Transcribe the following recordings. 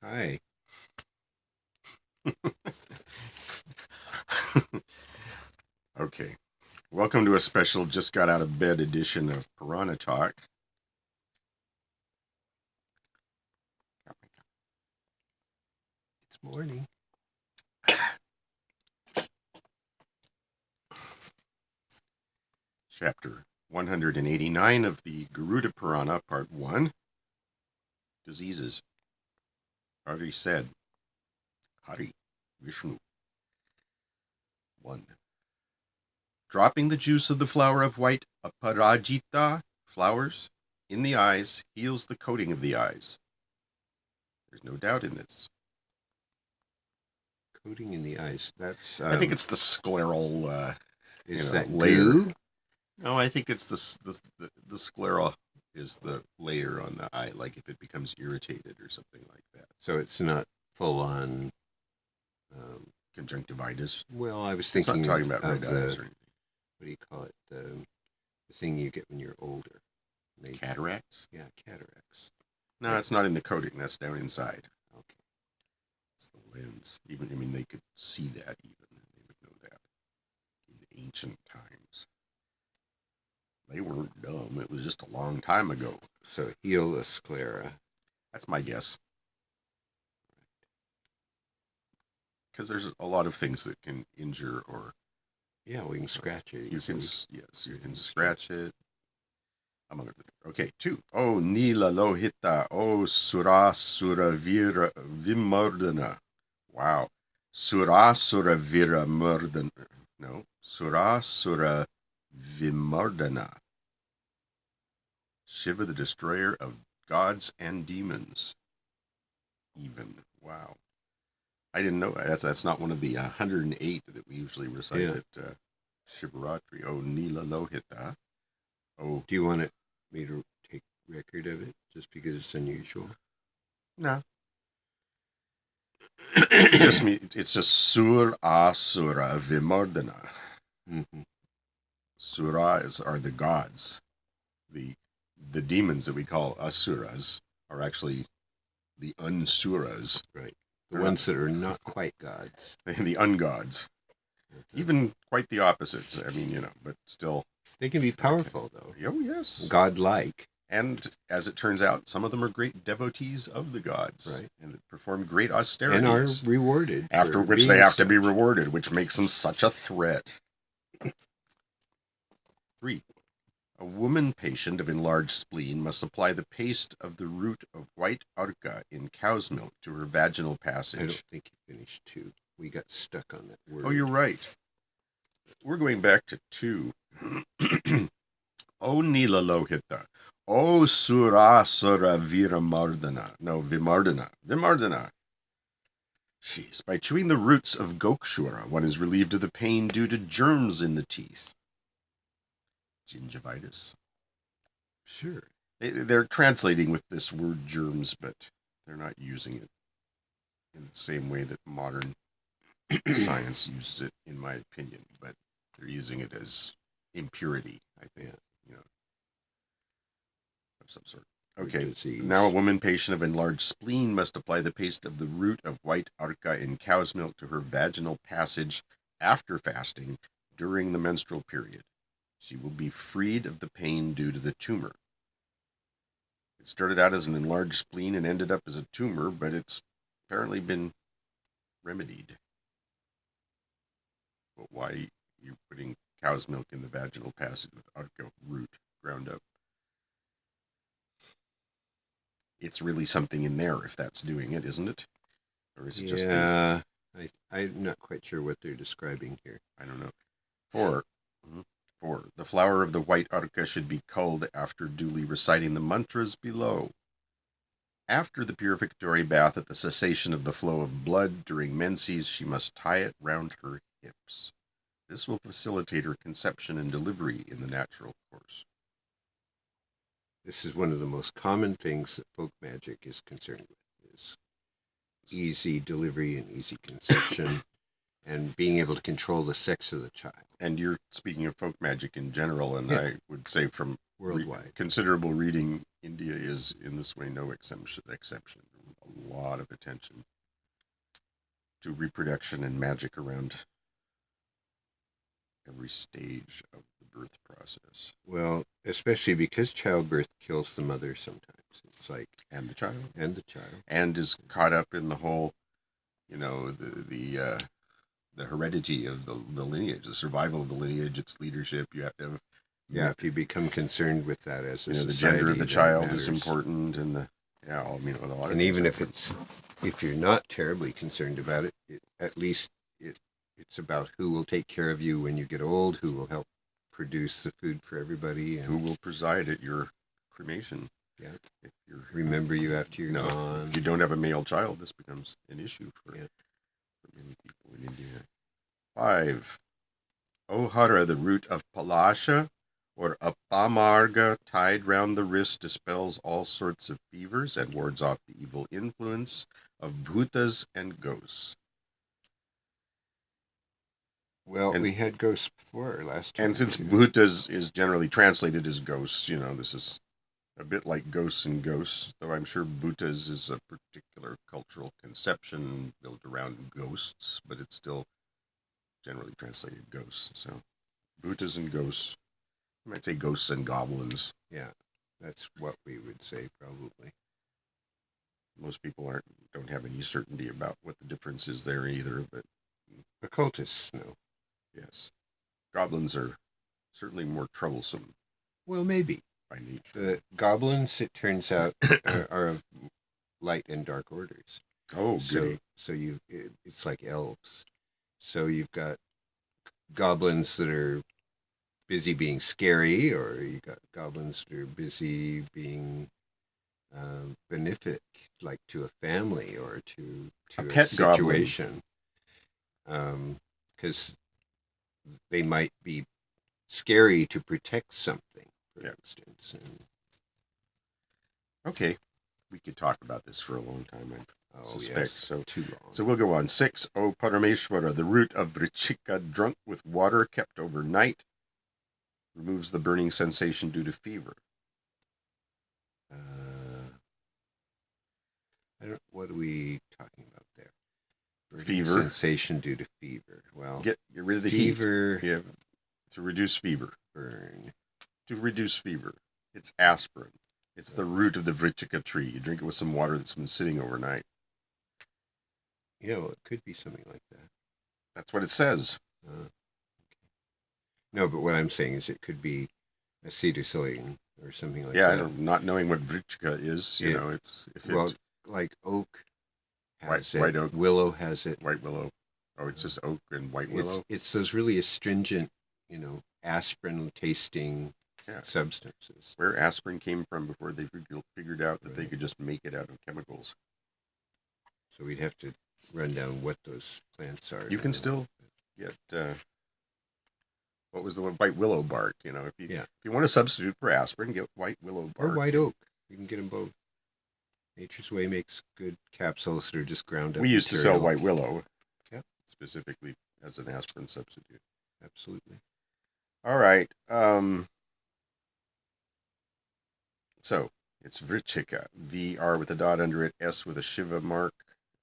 Hi. Okay. Welcome to a special just got out of bed edition of Purana Talk. It's morning. Chapter 189 of the Garuda Purana, Part 1. Diseases. Already said. Hari, Vishnu. 1. Dropping the juice of the flower of white aparajita flowers in the eyes heals the coating of the eyes. There's no doubt in this. Coating in the eyes. That's. I think it's the scleral is that layer. goo? No, I think it's the sclera is the layer on the eye, like if it becomes irritated or something like that. So it's not full on. Conjunctivitis. Well, I was It's thinking not talking about red eyes or anything. what do you call it? The thing you get when you're older. Cataracts? Yeah, cataracts. No, Right. it's not in the coating. That's down inside. Okay. It's the lens. Even they could see that. Even they would know that in ancient times. They weren't dumb. It was just a long time ago. So heal the sclera. That's my guess. Because there's a lot of things that can injure or. Yeah, we can scratch it. You can scratch it. Among other things. Okay, 2. Oh, Nila Lohita. Oh, Surasura Vira Vimardana. Wow. Surasura Vira Mardana. No. Surasura Vimardana. Shiva, the destroyer of gods and demons. Even. Wow. I didn't know. That's not one of the 108 that we usually recite at Shivaratri. Oh, Nila Lohita. Oh. Do you want me to take record of it just because it's unusual? No. It's just Sur Asura Vimardana. Mm-hmm. Suras are the gods. The demons that we call asuras are actually the unsuras. Right. The ones that are not quite gods. The ungods. Even quite the opposites. I mean, but still. They can be powerful, though. Oh, yes. God-like. And as it turns out, some of them are great devotees of the gods. Right. And perform great austerities. And are rewarded. After which they have to be rewarded, which makes them such a threat. 3. A woman patient of enlarged spleen must apply the paste of the root of white arka in cow's milk to her vaginal passage. I don't think you finished 2. We got stuck on that word. Oh, you're right. We're going back to 2. O Nila Lohita. O Surasura Viramardana. No, Vimardana. Jeez. By chewing the roots of Gokshura, one is relieved of the pain due to germs in the teeth. Gingivitis. Sure. They're translating with this word germs, but they're not using it in the same way that modern science uses it, in my opinion. But they're using it as impurity, I think, of some sort. Okay, now a woman patient of enlarged spleen must apply the paste of the root of white arka in cow's milk to her vaginal passage after fasting during the menstrual period. She will be freed of the pain due to the tumor. It started out as an enlarged spleen and ended up as a tumor, but it's apparently been remedied. But why are you putting cow's milk in the vaginal passage with arka root ground up? It's really something in there if that's doing it, isn't it? Or is it just I'm not quite sure what they're describing here. I don't know. 4. The flower of the white arka should be culled after duly reciting the mantras below. After the purificatory bath at the cessation of the flow of blood during menses, she must tie it round her hips. This will facilitate her conception and delivery in the natural course. This is one of the most common things that folk magic is concerned with, is easy delivery and easy conception and being able to control the sex of the child. And you're speaking of folk magic in general, and I would say from worldwide considerable reading, India is in this way no exception. a lot of attention to reproduction and magic around every stage of the birth process. Well, especially because childbirth kills the mother sometimes. It's like and the child, and is caught up in the whole, the heredity of the lineage, the survival of the lineage, its leadership. You have to have, if you become concerned with that as a the society, gender of the child is important, and a lot. And even if you're not terribly concerned about it, at least it's about who will take care of you when you get old, who will help produce the food for everybody, and who will preside at your cremation. Yeah, if you remember you after you're gone. If you don't have a male child, this becomes an issue for many people in India. 5. Ohara, the root of Palasha, or Apamarga, tied round the wrist, dispels all sorts of fevers and wards off the evil influence of bhutas and ghosts. Well, we had ghosts before last time. And since bhutas is generally translated as ghosts, this is a bit like ghosts and ghosts, though I'm sure bhutas is a particular cultural conception built around ghosts, but it's still generally translated ghosts. So bhutas and ghosts. You might say ghosts and goblins. Yeah, that's what we would say probably. Most people don't have any certainty about what the difference is there either, but occultists know. Yes. Goblins are certainly more troublesome. Well, maybe. By nature. The goblins, it turns out, are of light and dark orders. Oh, good. So it's like elves. So you've got goblins that are busy being scary, or you got goblins that are busy being benefic, like to a family or to a pet situation. Because they might be scary to protect something, for instance. Okay, we could talk about this for a long time, I suspect. Yes, so too long. So we'll go on. 6. O Parameshvara, the root of Vrichika, drunk with water kept overnight, removes the burning sensation due to fever. What are we talking about there? Burning fever. Sensation due to fever. Well, get rid of the fever. Heat. To reduce fever. Burn. To reduce fever. It's aspirin. It's the root of the Vrichika tree. You drink it with some water that's been sitting overnight. Yeah, well, it could be something like that. That's what it says. Okay. No, but what I'm saying is it could be acetylcholine or something like that. Yeah, not knowing what Vrichika is, like oak has it. White oak. Willow has it. White willow. Oh, it's just oak and white willow? It's those really astringent, aspirin-tasting substances. Where aspirin came from before they figured out that they could just make it out of chemicals. So we'd have to run down what those plants are. You can still get... what was the one? White willow bark. If you want to substitute for aspirin, get white willow bark. Or white oak. You can get them both. Nature's Way makes good capsules that are just ground up. We used to sell white willow. Yeah. Specifically as an aspirin substitute. Absolutely. All right. So it's Vrichika. VR with a dot under it. S with a Shiva mark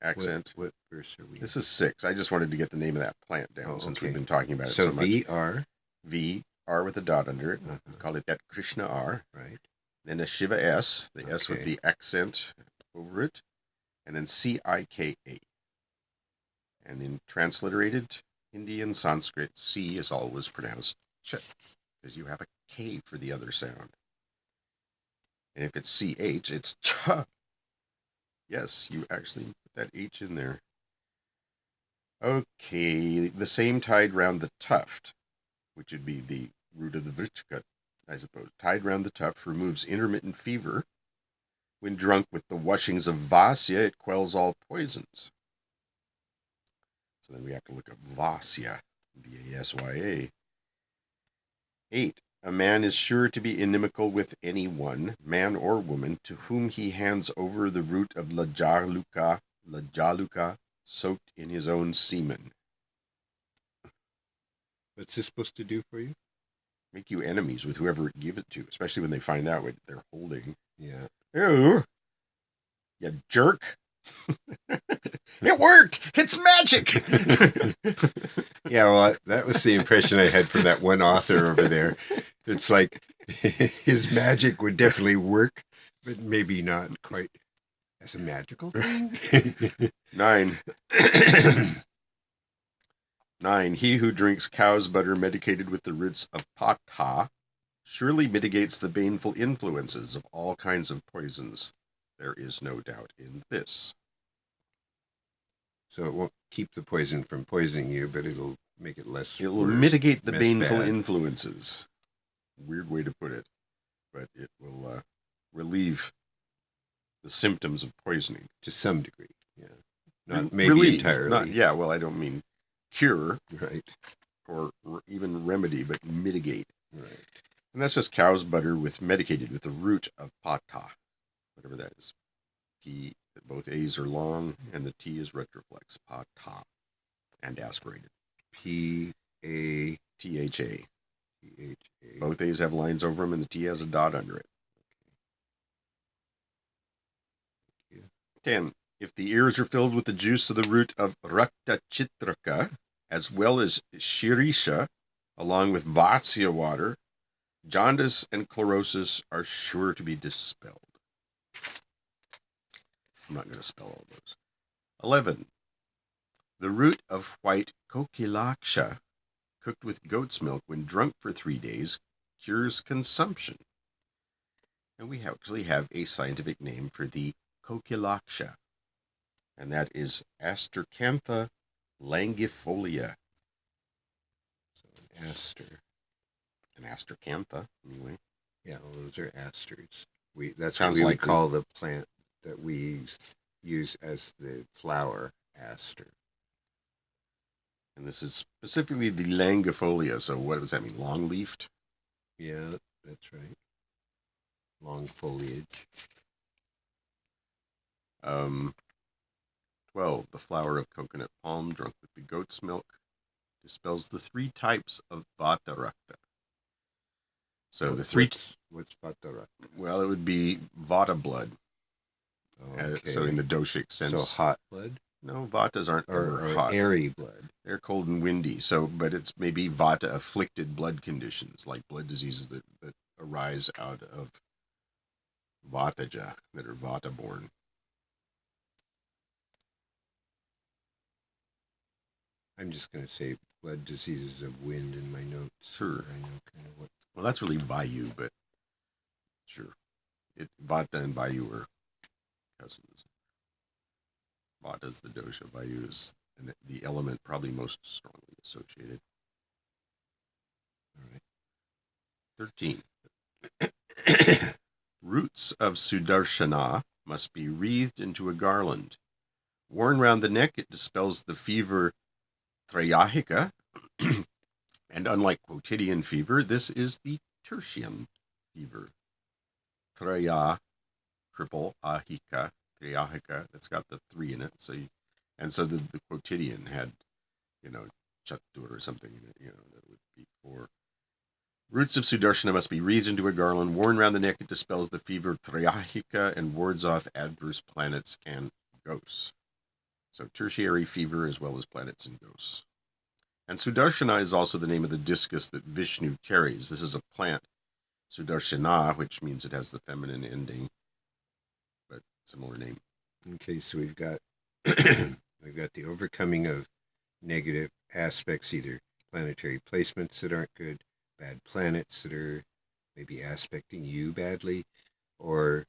accent. What verse are we? This is 6. I just wanted to get the name of that plant down since we've been talking about it so much. VR. VR with a dot under it. We call it that Krishna R. Right. Then a Shiva S. The S with the accent over it. And then CIKA. And in transliterated Indian Sanskrit, C is always pronounced ch, because you have a K for the other sound. And if it's CH, it's ch. Yes, you actually put that H in there. Okay, the same tied round the tuft, which would be the root of the Vrichika, I suppose. Tied round the tuft removes intermittent fever. When drunk with the washings of Vasya, it quells all poisons. So then we have to look up Vasya, Vasya. 8. A man is sure to be inimical with anyone, man or woman, to whom he hands over the root of Lajaluka, soaked in his own semen. What's this supposed to do for you? Make you enemies with whoever you give it to, especially when they find out what they're holding. Yeah. Ew. You jerk. It worked! It's magic! Yeah, well, that was the impression I had from that one author over there. It's like his magic would definitely work, but maybe not quite as a magical thing. 9. 9. He who drinks cow's butter medicated with the roots of pata surely mitigates the baneful influences of all kinds of poisons. There is no doubt in this. So it won't keep the poison from poisoning you, but it'll make it less. It will mitigate the baneful influences. Weird way to put it, but it will relieve the symptoms of poisoning to some degree. Yeah, not maybe relieve, entirely. Well, I don't mean cure, right, or even remedy, but mitigate. Right. And that's just cow's butter medicated with the root of pata, whatever that is. P, both A's are long, and the T is retroflex. Pata, and aspirated. P-A-T-H-A. T-H-A. Both A's have lines over them, and the T has a dot under it. Okay. 10. If the ears are filled with the juice of the root of Rakta Chitraka, as well as Shirisha, along with Vatsya water, jaundice and chlorosis are sure to be dispelled. I'm not going to spell all those. 11. The root of white kokilaksha, cooked with goat's milk when drunk for 3 days, cures consumption. And we actually have a scientific name for the kokilaksha, and that is Astercantha langifolia. So an astercantha, anyway. Yeah, well, those are asters. That's what we would call the plant that we use as the flower, aster. And this is specifically the langifolia, so what does that mean, long-leafed? Yeah, that's right. Long foliage. 12. The flower of coconut palm drunk with the goat's milk dispels the 3 types of vata rakta. So the 3... What's vata rakta? Well, it would be vata blood. Okay. So in the doshic sense. So hot blood? No, vatas aren't or hot. Airy blood. They're cold and windy. So, but it's maybe vata afflicted blood conditions, like blood diseases that arise out of vataja, that are vata born. I'm just going to say blood diseases of wind in my notes. Sure. I know kind of what. Well, that's really vayu, but sure. Vata and vayu are cousins. Vata is the dosha, vayu is the element probably most strongly associated. All right. 13. Roots of Sudarshana must be wreathed into a garland. Worn round the neck, it dispels the fever Trayahika, and unlike quotidian fever, this is the tertian fever. Traya, triple, ahika, Trayahika, that's got the 3 in it. So the quotidian had, chatur or something in it, that would be 4. Roots of Sudarshana must be wreathed into a garland. Worn round the neck, it dispels the fever Trayahika and wards off adverse planets and ghosts. So tertiary fever as well as planets and ghosts. And Sudarshana is also the name of the discus that Vishnu carries. This is a plant, Sudarshana, which means it has the feminine ending, but similar name. Okay, so we've got we've got the overcoming of negative aspects, either planetary placements that aren't good, bad planets that are maybe aspecting you badly, or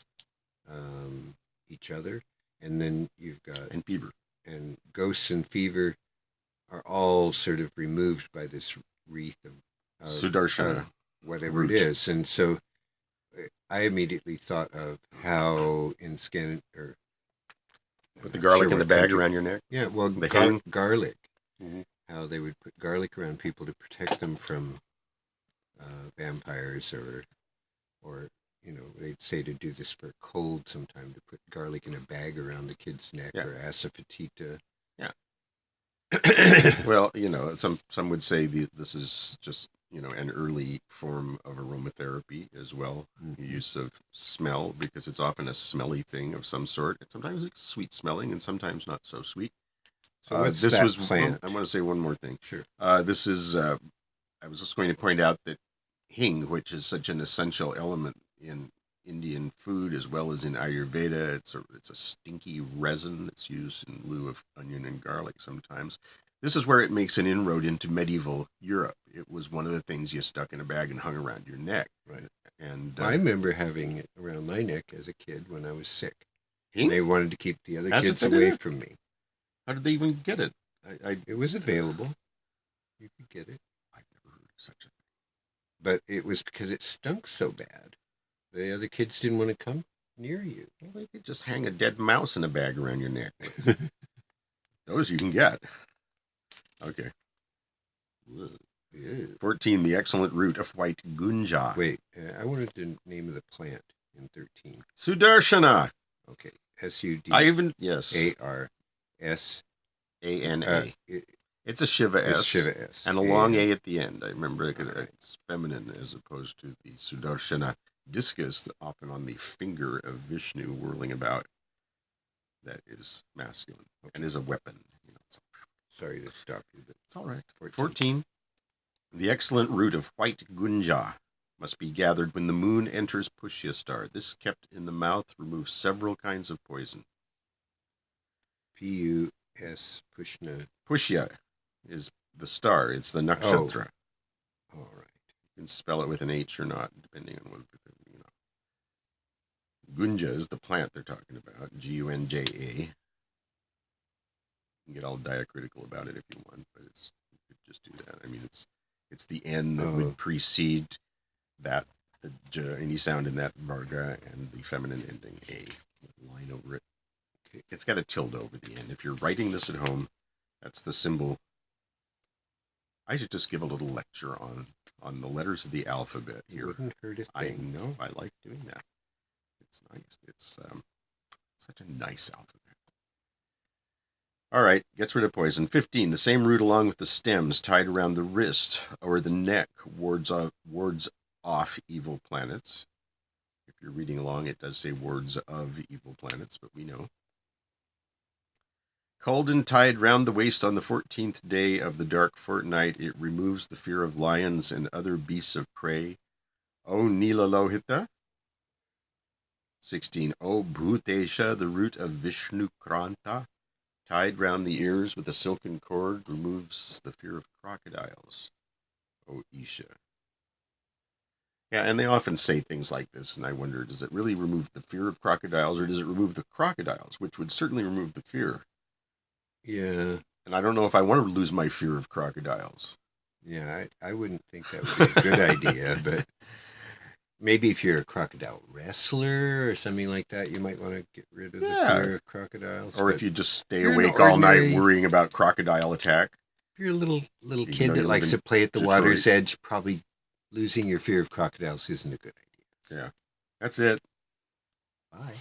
each other. And then you've got... And fever. And ghosts and fever are all sort of removed by this wreath of Sudarshana. Whatever root. It is. And so I immediately thought of how in Scandinavia... Put the garlic in the bag around your neck? Yeah, well, garlic. Mm-hmm. How they would put garlic around people to protect them from vampires or they'd say to do this for a cold sometime, to put garlic in a bag around the kid's neck, or asafoetida. Yeah. Well, some would say this is just, an early form of aromatherapy as well. The use of smell, because it's often a smelly thing of some sort. And sometimes it's sweet smelling and sometimes not so sweet. So what's that plant? I want to say one more thing. Sure. This is, I was just going to point out that hing, which is such an essential element in Indian food as well as in Ayurveda, it's a stinky resin that's used in lieu of onion and garlic sometimes. This is where it makes an inroad into medieval Europe. It was one of the things you stuck in a bag and hung around your neck. Right. And I remember having it around my neck as a kid when I was sick. Hing? They wanted to keep the other kids away from me. How did they even get it? It was available. You could get it. I've never heard of such a thing. But it was because it stunk so bad. The other kids didn't want to come near you. Well, they could just hang a dead mouse in a bag around your neck. Those you can get. Okay. 14, the excellent root of white gunja. Wait, I wanted the name of the plant in 13. Sudarshana. Okay, S-U-D. Yes. A-R-S. A-N-A. It's a Shiva S. Shiva S. And a long A at the end. I remember because it's feminine as opposed to the Sudarshana discus, often on the finger of Vishnu whirling about. That is masculine and is a weapon. Sorry to stop you, but it's all right. 14. The excellent root of white gunja must be gathered when the moon enters Pushya star. This kept in the mouth removes several kinds of poison. P-U-S, Pushna. Pushya is the star. It's the nakshatra. Oh. All right. You can spell it with an H or not, depending on what. Gunja is the plant they're talking about. G-U-N-J-A. You can get all diacritical about it if you want, but you could just do that. I mean, it's the N that would precede that, any sound in that varga, and the feminine ending A, with a line over it. Okay. It's got a tilde over the end. If you're writing this at home, that's the symbol. I should just give a little lecture on the letters of the alphabet here. Wouldn't hurt a thing. I know. I like doing that. It's nice. It's such a nice alphabet. All right, gets rid of poison. 15, the same root along with the stems tied around the wrist or the neck wards off evil planets. If you're reading along, it does say wards of evil planets, but we know. Culled and tied round the waist on the 14th day of the dark fortnight, it removes the fear of lions and other beasts of prey. O Nila Lohita. 16, O Bhutesha, the root of Vishnu Kranta, tied round the ears with a silken cord, removes the fear of crocodiles. O Isha. Yeah, and they often say things like this, and I wonder, does it really remove the fear of crocodiles, or does it remove the crocodiles, which would certainly remove the fear? Yeah. And I don't know if I want to lose my fear of crocodiles. Yeah, I wouldn't think that would be a good idea, but maybe if you're a crocodile wrestler or something like that, you might want to get rid of the fear of crocodiles. Or if you just stay awake all night worrying about crocodile attack. If you're a little kid that likes to play at the water's edge, probably losing your fear of crocodiles isn't a good idea. Yeah. That's it. Bye.